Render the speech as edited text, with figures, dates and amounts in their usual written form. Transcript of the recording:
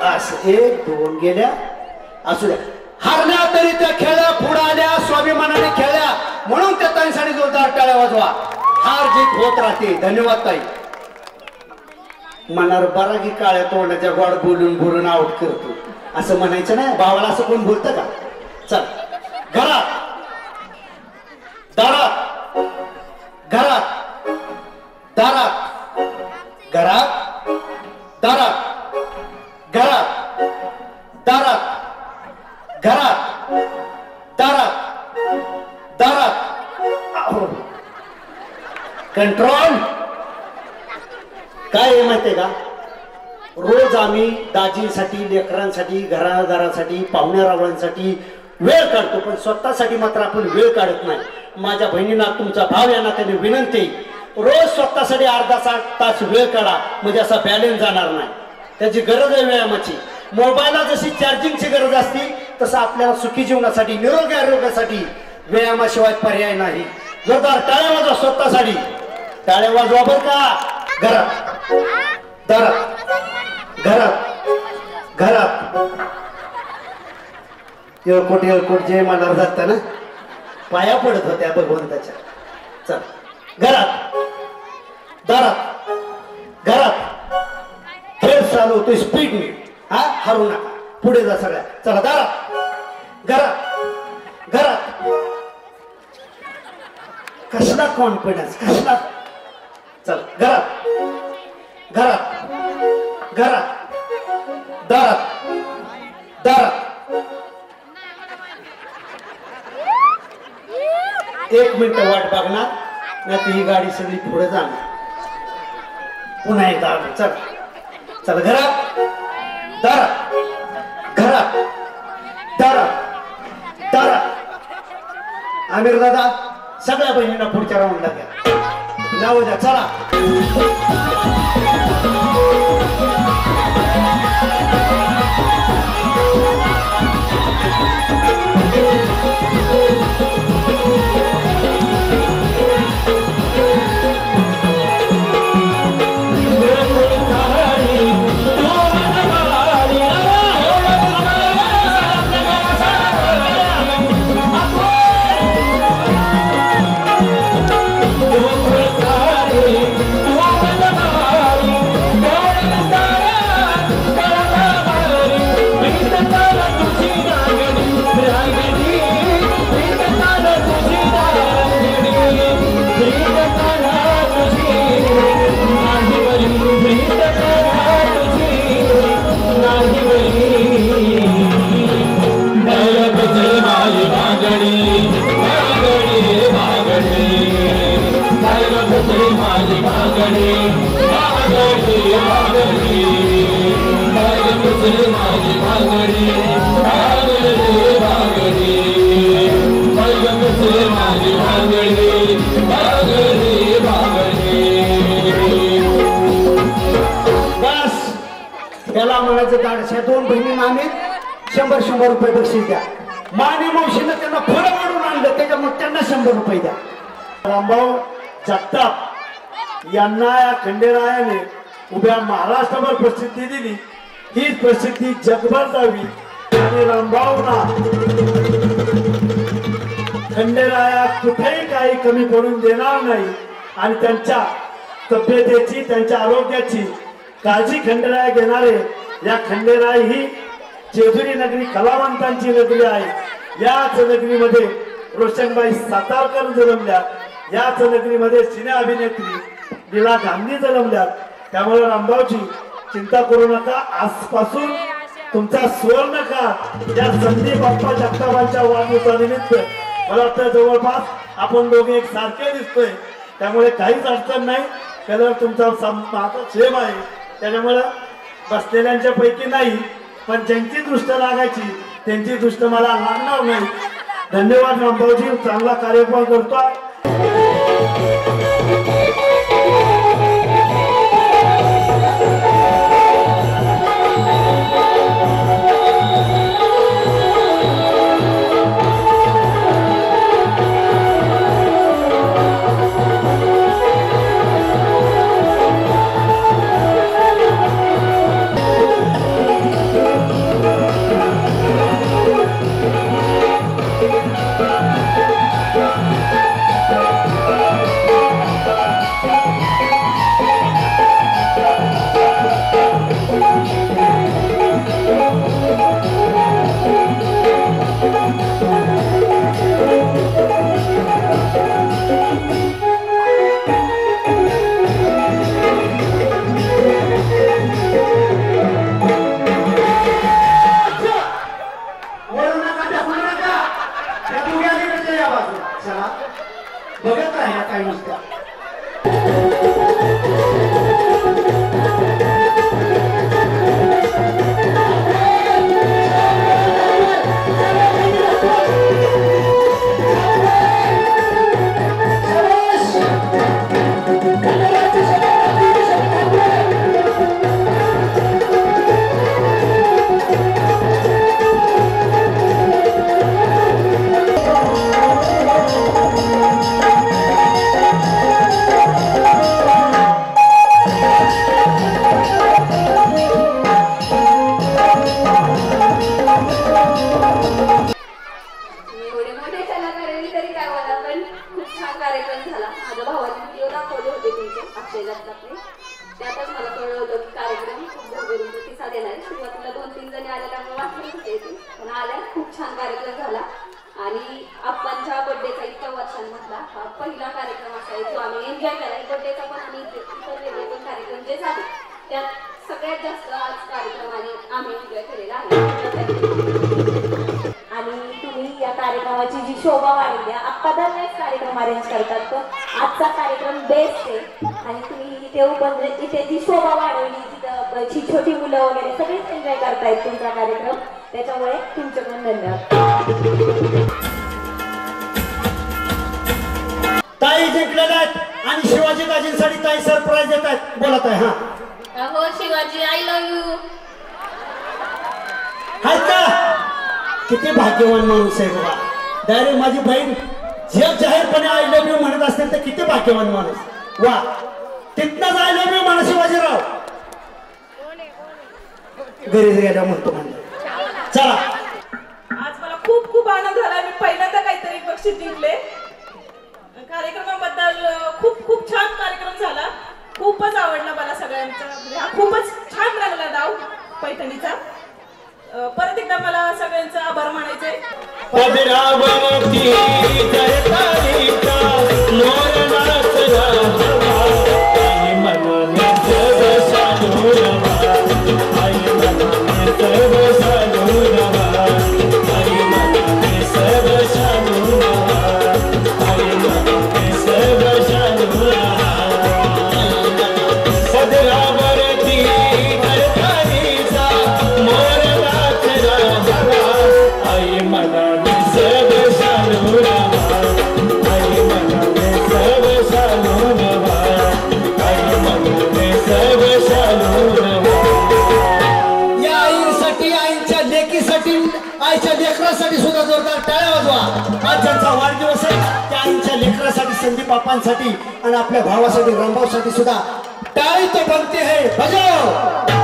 असं 1 2 गेल्या असू द्या. हारल्या तरी त्या खेळल्या पुढे आल्या स्वाभिमानाने खेळल्या म्हणून त्या ताईंसाठी जोरदार टाळ्या वाजवा. हार जीत होत राहते. धन्यवाद ताई. मनावर बरा की काळ्या तोंडाच्या गोड बोलून बोलून आउट करतो असं म्हणायचं नाही. भावाला असं कोण बोलतं का? चल घरात दारात घरात दारात घरात दारात घरात दारात घरात दारात दारात कंट्रोल. काय आहे माहितीये का? रोज आम्ही दाजींसाठी लेकरांसाठी घरादारासाठी पाहुण्या रावळांसाठी वेळ काढतो पण स्वतःसाठी मात्र आपण वेळ काढत नाही. माझ्या बहिणींना तुमचा भाव यांना त्यांनी विनंती रोज स्वतःसाठी अर्धा तास वेळ काढा म्हणजे असा बॅलन्स जाणार नाही. त्याची गरज आहे व्यायामाची. मोबाईलला जशी चार्जिंगची गरज असते तसं आपल्याला सुखी जीवनासाठी निरोगी आरोग्यासाठी व्यायामाशिवाय पर्याय नाही. जोरदार टाळ्या वाजवा स्वतःसाठी. टाळ्या वाजवा बर का. घरात दारात घरात घरात येळकोट येळकोट जे मला जाताना पाया पडत होत्या भगवंताच्या. चल घरात दारात घरात खेळ चालू होतो स्पीडने. हा हरू नका पुढे जा सगळ्या. चला दारात घरात घरात. कसला कॉन्फिडन्स कसला. चल घरात घरात घरात दारात दारात. 1 मिनिट वाट बघणार नाही तर ही गाडी सगळी पुढे जाणार. पुन्हा एकदा चल चल घरात दारात घरात दारात दारात. आमिर दादा सगळ्या बहिणींना पुढच्या राऊंडला घ्या. जाऊ द्या चला. त्याला म्हणायचं दाडशा 2 बहिणींना आम्ही 100 रुपये बक्षीस द्या. माने मावशीनं त्यांना फळं वाढून आणलं त्याच्यामुळे त्यांना 100 रुपये द्या. रामभाऊ जगताप यांना या खंडेरायाने उभ्या महाराष्ट्रभर प्रसिद्धी दिली. ही प्रसिद्धी जगभर जावी आणि रामभाऊना खंडेराया कुठेही काही कमी पडून देणार नाही आणि त्यांच्या तब्येतीची त्यांच्या आरोग्याची काळजी खंडेराय घेणारे. या खंडेराय ही जेजुरी नगरी कलावंतांची नगरी आहे. याच नगरीमध्ये रोशनबाई सातारकर जन्मल्या. याच नगरीमध्ये सिने अभिनेत्री लीला गांधी जन्मल्या. त्यामुळे रामभाऊची चिंता करू नका. आजपासून तुमचा सुवर्ण काळ या संदीप बाप्पा जगतापांच्या वाढदिवसानिमित्त मला वाटतं जवळपास आपण दोघे एक सारखे दिसतोय. त्यामुळे काहीच अडचण नाही. कलर तुमचा माझा सेम आहे. त्याच्यामुळे बसलेल्यांच्या पैकी नाही पण ज्यांची दृष्ट लागायची त्यांची दृष्ट मला लागणार नाही. धन्यवाद रामभाऊजी. चांगला कार्यक्रम करतोय. देणार. सुरुवातीला 2-3 जणी आल्या त्यामुळे वाटलं होते पण आल्या. खूप छान कार्यक्रम झाला आणि आप्पांच्या बर्थडेचा इतक्या वर्षांमधला हा पहिला कार्यक्रम असा आहे जो आम्ही एन्जॉय केला. बर्थडेचा पण आणि इतर वेगळे पण कार्यक्रम जे झाले त्यात सगळ्यात जास्त आज कार्यक्रमाने आम्ही एन्जॉय केलेला आहे. आणि तुम्ही या कार्यक्रमाची जी शोभा वाढली आप्पा दरवेळेस कार्यक्रम अरेंज करतात पण आजचा कार्यक्रम बेस्ट आहे. आणि तुम्ही इथे जी शोभा वाढवली तिथं छोटी मुलं वगैरे सगळेच एन्जॉय करतायत तुमचा कार्यक्रम. त्याच्यामुळे तुमचे पण धन्यवाद. ताई जिंकलेल्या आहेत आणि शिवाजी दाजींसाठी ताई सरप्राईज देत आहेत. बोलत आहे. हा हो शिवाजी आय लव्ह यू. हाय का किती भाग्यवान माणूस आहे बाबा. डायरेक्ट माझी बहीण जग जाहीरपणे आय लव्ह यू म्हणत असतील तर किती भाग्यवान माणूस. वा तिथनंच आय लव्ह यू म्हणा शिवाजीराव. घरी गेल्या म्हणतो म्हणजे चला. आज मला खूप खूप आनंद झाला. मी पहिल्यांदा काहीतरी बक्षीस जिंकले. कार्यक्रमाबद्दल खूप खूप छान कार्यक्रम झाला. खूपच आवडला मला सगळ्यांचा. हा खूपच छान लागला डाव पैठणीचा. परत एकदा मला सगळ्यांचा आभार मानायचे. लेकरासाठी सुद्धा जोरदार टाळ्या वाजवा. आज ज्यांचा वाढदिवस आहे त्या आईच्या लेकरासाठी संदीप बापांसाठी आणि आपल्या भावासाठी रामभाऊसाठी सुद्धा टाळी तो बनते है बजाव.